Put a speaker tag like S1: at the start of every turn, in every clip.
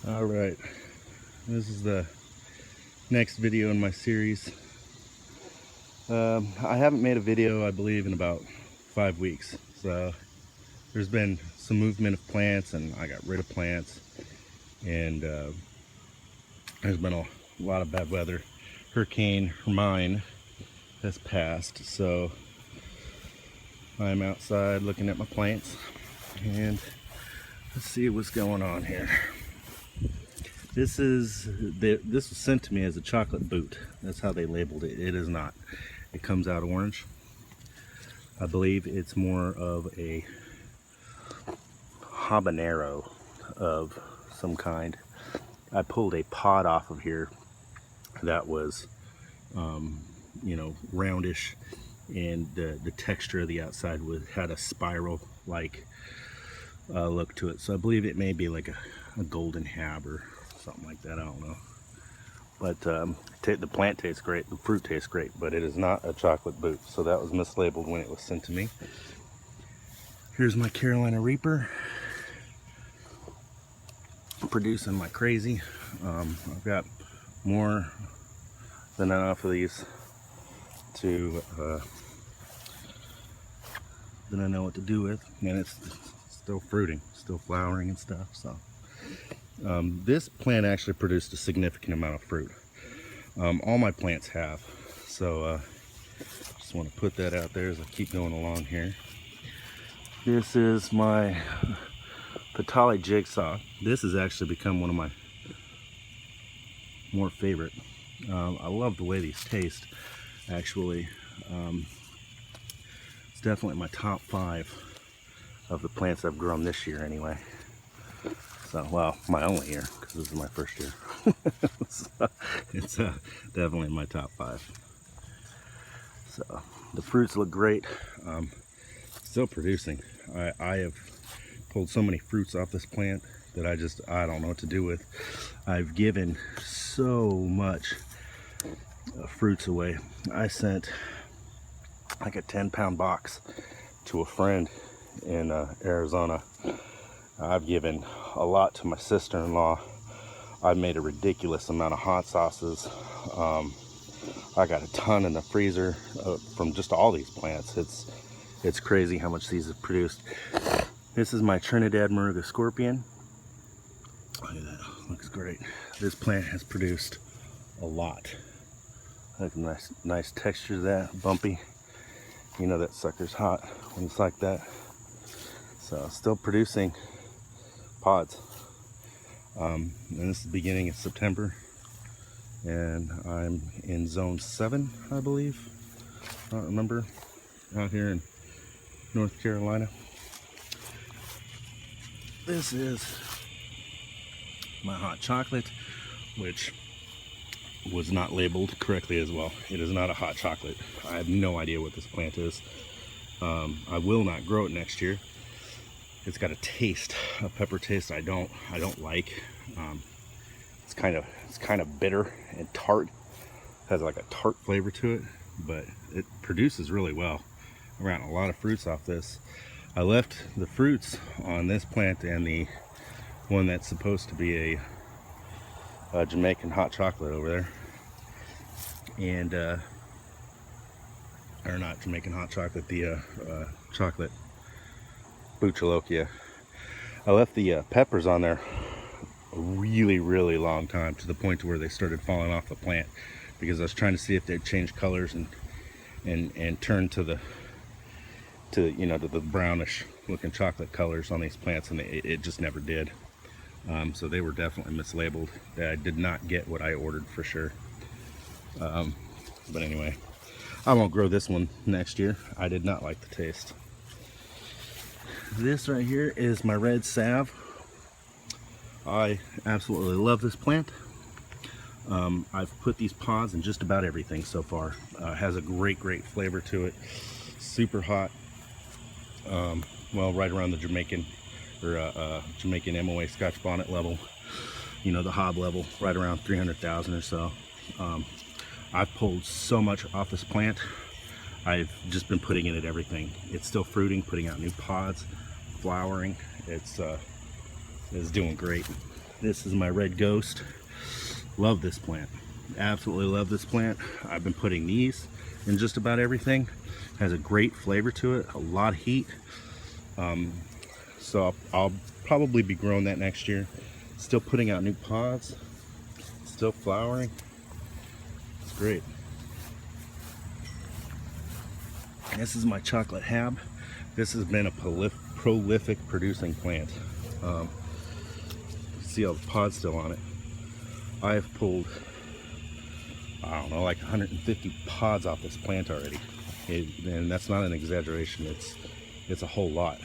S1: All right, this is the next video in my series. I haven't made a video, I believe, in about 5 weeks. So there's been some movement of plants, and I got rid of plants, and there's been a lot of bad weather. Hurricane Hermine has passed, so I'm outside looking at my plants, and let's see what's going on here. This was sent to me as a chocolate boot. That's how they labeled it. It is not. It comes out orange. I believe it's more of a habanero of some kind. I pulled a pod off of here that was, you know, roundish, and the texture of the outside had a spiral-like look to it. So I believe it may be like a golden hab or something like that. I don't know. But the plant tastes great, the fruit tastes great, but it is not a chocolate boot. So that was mislabeled when it was sent to me. Here's my Carolina Reaper, producing like crazy. I've got more than enough of these to than I know what to do with, and it's still fruiting, still flowering and stuff. So this plant actually produced a significant amount of fruit. All my plants have. So just want to put that out there as I keep going along here. This is my Fatalii Jigsaw. This has actually become one of my more favorite. I love the way these taste, actually. It's definitely my top 5 of the plants I've grown this year anyway. So, well, my only year, because this is my first year. So, it's definitely in my top 5. So the fruits look great. Still producing. I have pulled so many fruits off this plant that I don't know what to do with. I've given so much fruits away. I sent like a 10-pound box to a friend in Arizona. I've given a lot to my sister-in-law. I've made a ridiculous amount of hot sauces. I got a ton in the freezer from just all these plants. It's crazy how much these have produced. This is my Trinidad Moruga scorpion. Look at that, looks great. This plant has produced a lot. Look at the nice texture of that, bumpy. You know that sucker's hot when it's like that. So still producing pods. And this is the beginning of September, and I'm in zone 7, I believe. I don't remember, out here in North Carolina. This is my hot chocolate, which was not labeled correctly as well. It is not a hot chocolate. I have no idea what this plant is. I will not grow it next year. It's got a taste, a pepper taste I don't like. It's kind of bitter and tart. It has like a tart flavor to it, but it produces really well. I ran a lot of fruits off this. I left the fruits on this plant and the one that's supposed to be a Jamaican Hot Chocolate over there, and or not Jamaican Hot Chocolate, the chocolate Bhut Jolokia. I left the peppers on there a really long time, to the point to where they started falling off the plant, because I was trying to see if they'd change colors and turn to the brownish looking chocolate colors on these plants, and it just never did. So they were definitely mislabeled. I did not get what I ordered for sure. But anyway, I won't grow this one next year. I did not like the taste. This right here is my red salve. I absolutely love this plant. I've put these pods in just about everything so far. Has a great flavor to it. Super hot. Well, right around the Jamaican MOA Scotch Bonnet level. You know, the hob level, right around 300,000 or so. I've pulled so much off this plant. I've just been putting in it everything. It's still fruiting, putting out new pods, flowering. It's doing great. This is my red ghost. Love this plant. Absolutely love this plant. I've been putting these in just about everything. Has a great flavor to it, a lot of heat. So I'll probably be growing that next year. Still putting out new pods, still flowering. It's great. This is my chocolate hab. This has been a prolific producing plant. See all the pods still on it. I have pulled, I don't know, like 150 pods off this plant already. And that's not an exaggeration, it's a whole lot.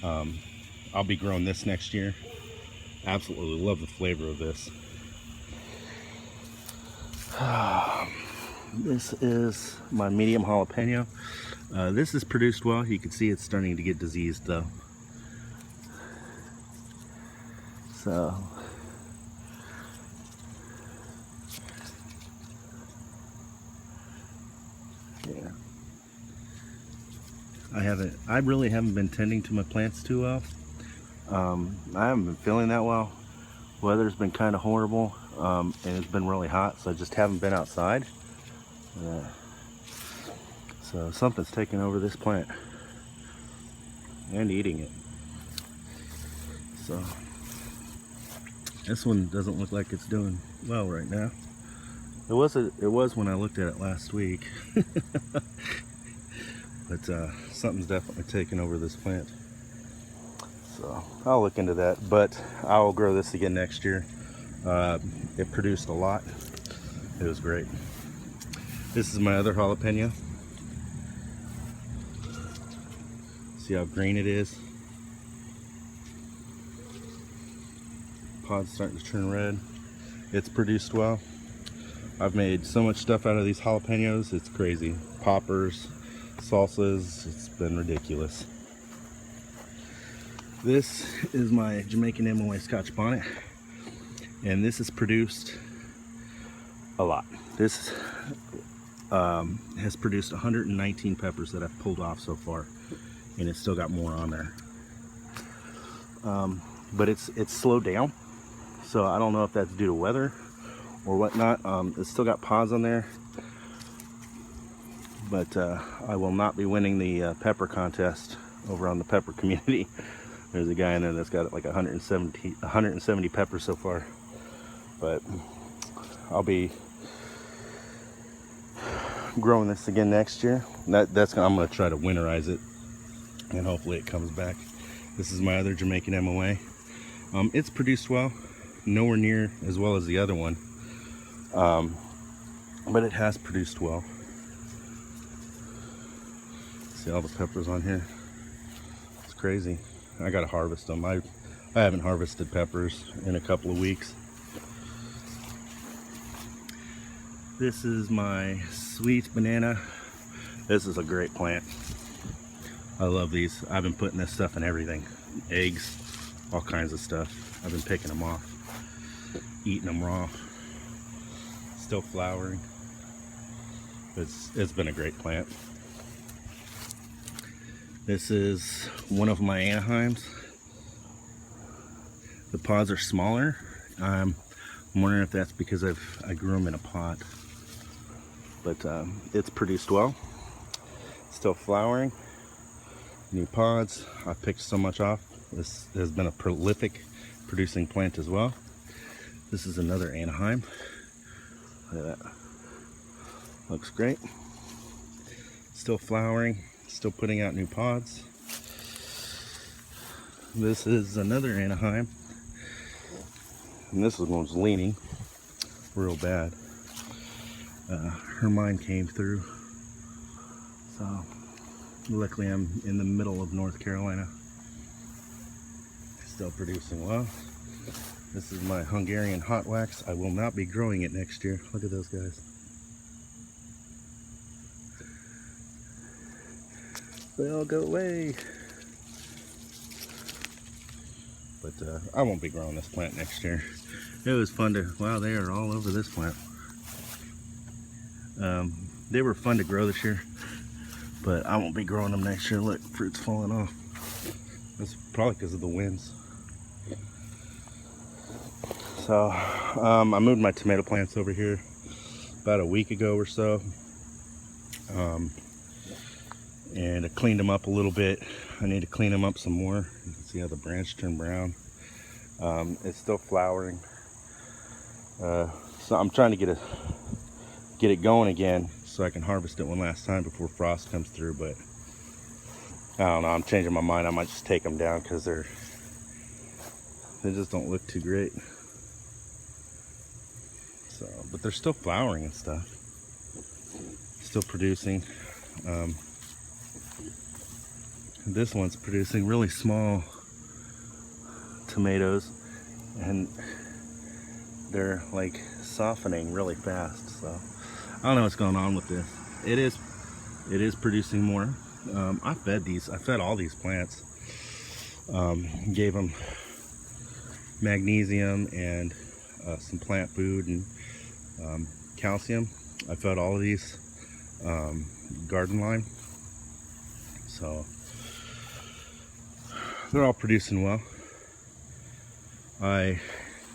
S1: I'll be growing this next year. Absolutely love the flavor of this. This is my medium jalapeno. This is produced well. You can see it's starting to get diseased though. So yeah, I really haven't been tending to my plants too well. I haven't been feeling that well. Weather's been kind of horrible, and it's been really hot, so I just haven't been outside. So something's taking over this plant and eating it. So this one doesn't look like it's doing well right now. It was when I looked at it last week. But something's definitely taken over this plant. So I'll look into that, but I'll grow this again next year. It produced a lot. It was great. This is my other jalapeno. See how green it is? Pod's starting to turn red. It's produced well. I've made so much stuff out of these jalapenos, it's crazy. Poppers, salsas, it's been ridiculous. This is my Jamaican MOA Scotch Bonnet, and this has produced a lot. This has produced 119 peppers that I've pulled off so far, and it's still got more on there. But it's slowed down, so I don't know if that's due to weather or whatnot. It's still got pods on there, but I will not be winning the pepper contest over on the pepper community. There's a guy in there that's got like 170 peppers so far, but I'll be growing this again next year. I'm gonna try to winterize it, and hopefully it comes back. This is my other Jamaican MOA. It's produced well, nowhere near as well as the other one, but it has produced well. See all the peppers on here? It's crazy. I gotta harvest them. I haven't harvested peppers in a couple of weeks. This is my sweet banana. This is a great plant. I love these. I've been putting this stuff in everything. Eggs, all kinds of stuff. I've been picking them off, eating them raw. Still flowering. It's been a great plant. This is one of my Anaheims. The pods are smaller. I'm wondering if that's because I grew them in a pot. But it's produced well. Still flowering. New pods. I've picked so much off. This has been a prolific producing plant as well. This is another Anaheim. Look at that. Looks great. Still flowering. Still putting out new pods. This is another Anaheim, and this one's leaning real bad. Her mind came through, so luckily I'm in the middle of North Carolina. Still producing well. This is my Hungarian hot wax. I will not be growing it next year. Look at those guys. They all go away. But I won't be growing this plant next year. It was fun to, wow, they are all over this plant. They were fun to grow this year, but I won't be growing them next year. Look, fruit's falling off. That's probably because of the winds. So I moved my tomato plants over here about a week ago or so, and I cleaned them up a little bit. I need to clean them up some more. You can see how the branch turned brown. It's still flowering, so I'm trying to get it going again so I can harvest it one last time before frost comes through. But I don't know, I'm changing my mind. I might just take them down because they just don't look too great. So, but they're still flowering and stuff, still producing. This one's producing really small tomatoes, and they're like softening really fast. So I don't know what's going on with this. It is producing more. I fed all these plants. Gave them magnesium and some plant food and calcium. I fed all of these garden lime, so they're all producing well. I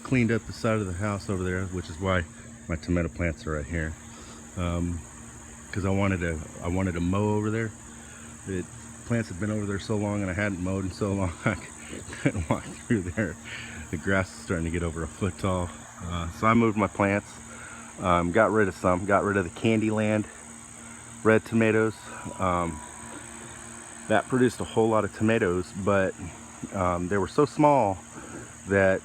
S1: cleaned up the side of the house over there, which is why my tomato plants are right here, because I wanted to mow over there. The plants had been over there so long, and I hadn't mowed in so long I couldn't walk through there. The grass is starting to get over a foot tall, so I moved my plants. Got rid of some. Got rid of the Candyland red tomatoes. That produced a whole lot of tomatoes, but they were so small that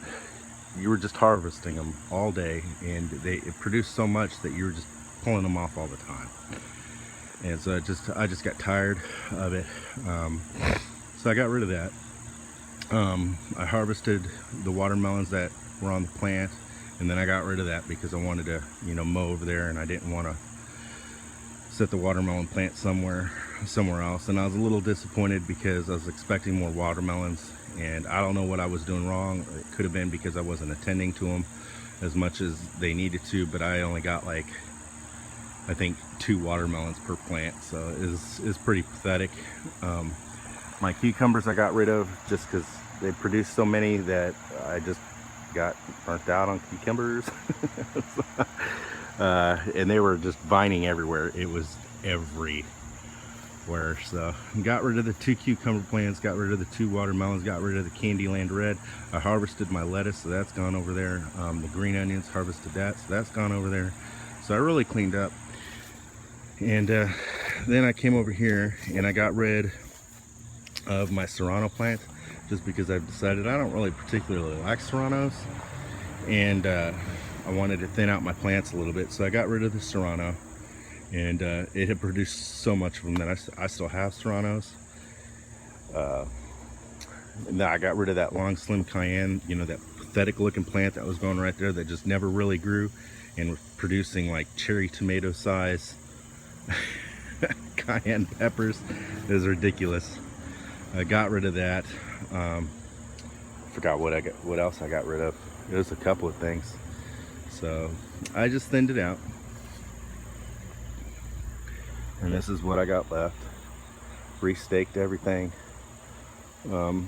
S1: you were just harvesting them all day, and it produced so much that you were just pulling them off all the time. And so I just got tired of it, so I got rid of that. I harvested the watermelons that were on the plant, and then I got rid of that because I wanted to, mow over there, and I didn't want to set the watermelon plant somewhere else. And I was a little disappointed because I was expecting more watermelons, and I don't know what I was doing wrong. It could have been because I wasn't attending to them as much as they needed to, but I only got like, I think 2 watermelons per plant, so it's pretty pathetic. My cucumbers I got rid of just because they produced so many that I just got burnt out on cucumbers. And they were just vining everywhere. It was everywhere. So got rid of the 2 cucumber plants, got rid of the 2 watermelons, got rid of the Candyland red. I harvested my lettuce, so that's gone over there. The green onions, harvested that, so that's gone over there. So I really cleaned up. And then I came over here and I got rid of my serrano plant, just because I've decided I don't really particularly like serranos, and I wanted to thin out my plants a little bit. So I got rid of the serrano, and it had produced so much of them that I still have serranos. And I got rid of that long slim cayenne, that pathetic looking plant that was going right there that just never really grew and was producing like cherry tomato size cayenne peppers. It was ridiculous. I got rid of that. Forgot what else I got rid of. It was a couple of things. So I just thinned it out. And this is what I got left. Restaked everything. And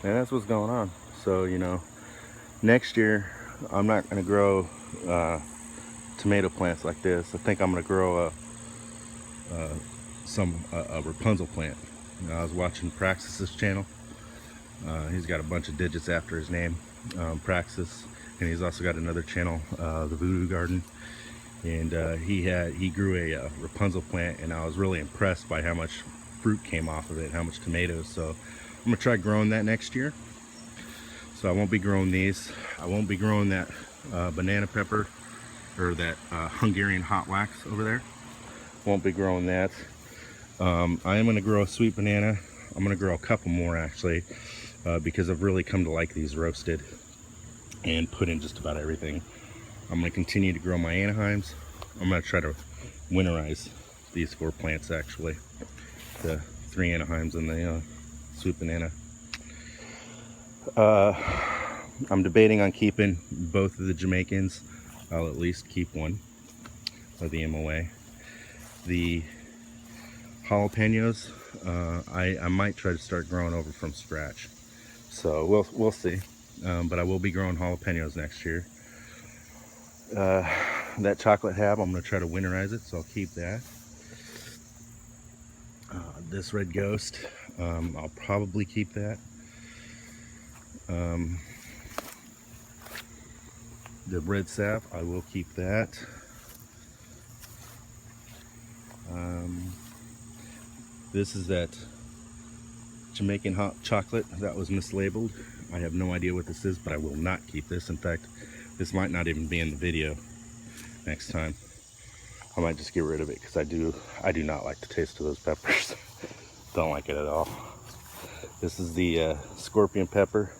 S1: that's what's going on. So, next year I'm not going to grow tomato plants like this. I think I'm going to grow a Rapunzel plant. I was watching Praxis's channel. He's got a bunch of digits after his name, Praxis, and he's also got another channel, the Voodoo Garden. And he grew a Rapunzel plant, and I was really impressed by how much fruit came off of it, how much tomatoes. So I'm gonna try growing that next year. So I won't be growing these. I won't be growing that banana pepper, or that Hungarian hot wax over there. Won't be growing that. I am going to grow a sweet banana. I'm going to grow a couple more actually, because I've really come to like these roasted and put in just about everything. I'm going to continue to grow my Anaheims. I'm going to try to winterize these 4 plants actually. The 3 Anaheims and the sweet banana. I'm debating on keeping both of the Jamaicans. I'll at least keep one of the MOA. The jalapeños, I might try to start growing over from scratch. So we'll see. but I will be growing jalapenos next year. That chocolate hab, I'm going to try to winterize it, so I'll keep that. This red ghost, I'll probably keep that. The red sap, I will keep that. This is that Jamaican Hot Chocolate that was mislabeled. I have no idea what this is, but I will not keep this. In fact, this might not even be in the video next time. I might just get rid of it because I do not like the taste of those peppers. Don't like it at all. This is the scorpion pepper.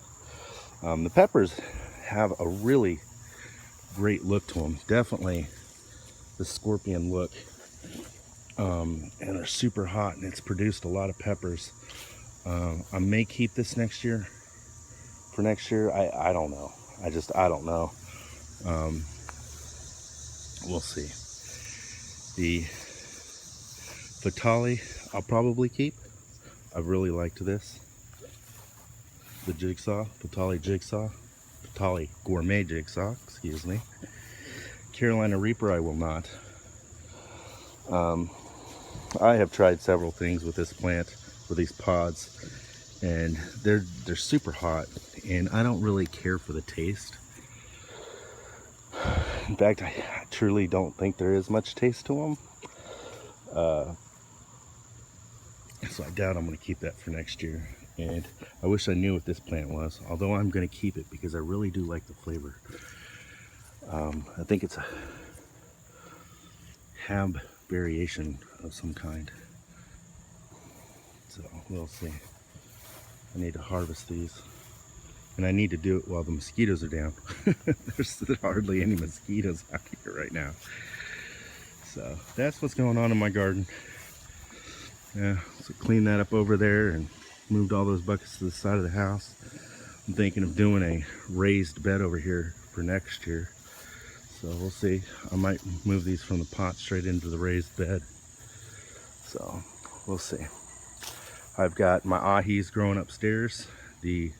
S1: The peppers have a really great look to them. Definitely the scorpion look. And they're super hot, and it's produced a lot of peppers. I may keep this next year. For next year, I don't know. I don't know. We'll see. The Fatalii, I'll probably keep. I really liked this. The Jigsaw, Fatalii Jigsaw, Fatalii Gourmet Jigsaw, excuse me. Carolina Reaper, I will not. I have tried several things with this plant, with these pods, and they're super hot, and I don't really care for the taste. In fact, I truly don't think there is much taste to them. So I doubt I'm going to keep that for next year. And I wish I knew what this plant was, although I'm going to keep it because I really do like the flavor. I think it's a hab variation of some kind. So we'll see. I need to harvest these. And I need to do it while the mosquitoes are down. There's hardly any mosquitoes out here right now. So that's what's going on in my garden. Yeah, so clean that up over there and moved all those buckets to the side of the house. I'm thinking of doing a raised bed over here for next year. So we'll see. I might move these from the pot straight into the raised bed. So we'll see. I've got my ahis growing upstairs. The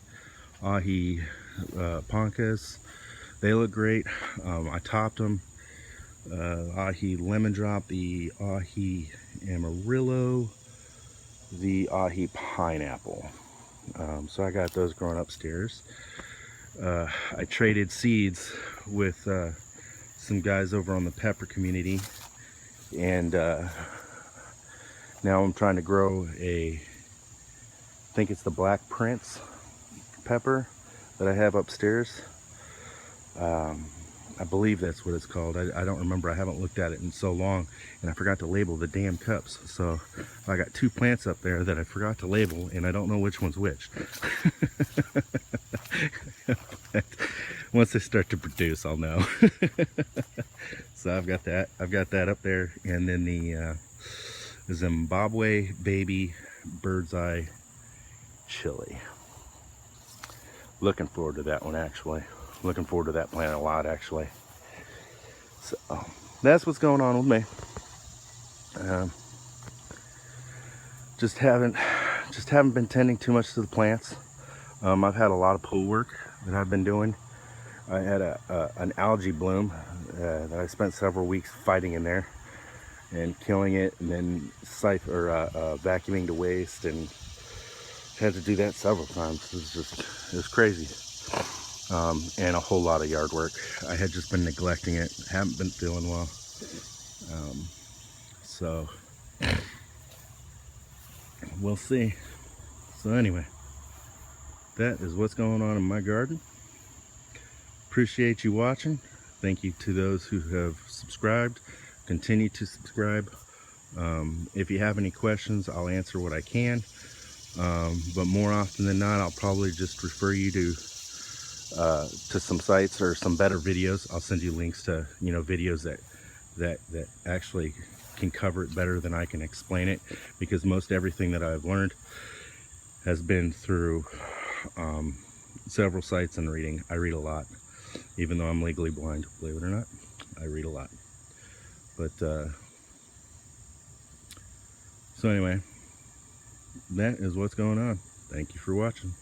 S1: ahi pancas, they look great. I topped them. Ahi lemon drop, the ahi Amarillo, the ahi pineapple. So I got those growing upstairs. I traded seeds with some guys over on the pepper community, and now I'm trying to grow I think it's the Black Prince pepper that I have upstairs. I believe that's what it's called. I don't remember. I haven't looked at it in so long, and I forgot to label the damn cups. So I got two plants up there that I forgot to label, and I don't know which one's which. Once they start to produce, I'll know. So I've got that up there, and then the Zimbabwe baby bird's eye chili. Looking forward to that one, actually. Looking forward to that plant a lot, actually. So that's what's going on with me. Just haven't been tending too much to the plants. I've had a lot of pool work that I've been doing. I had an algae bloom that I spent several weeks fighting in there and killing it, and then vacuuming to waste, and had to do that several times. It was crazy. And a whole lot of yard work. I had just been neglecting it. Haven't been feeling well. So we'll see. So anyway, that is what's going on in my garden. Appreciate you watching. Thank you to those who have subscribed. Continue to subscribe. If you have any questions, I'll answer what I can. But more often than not, I'll probably just refer you to some sites or some better videos. I'll send you links to videos that actually can cover it better than I can explain it, because most everything that I've learned has been through several sites and reading. I read a lot, even though I'm legally blind, believe it or not. I read a lot. But so anyway, that is what's going on. Thank you for watching.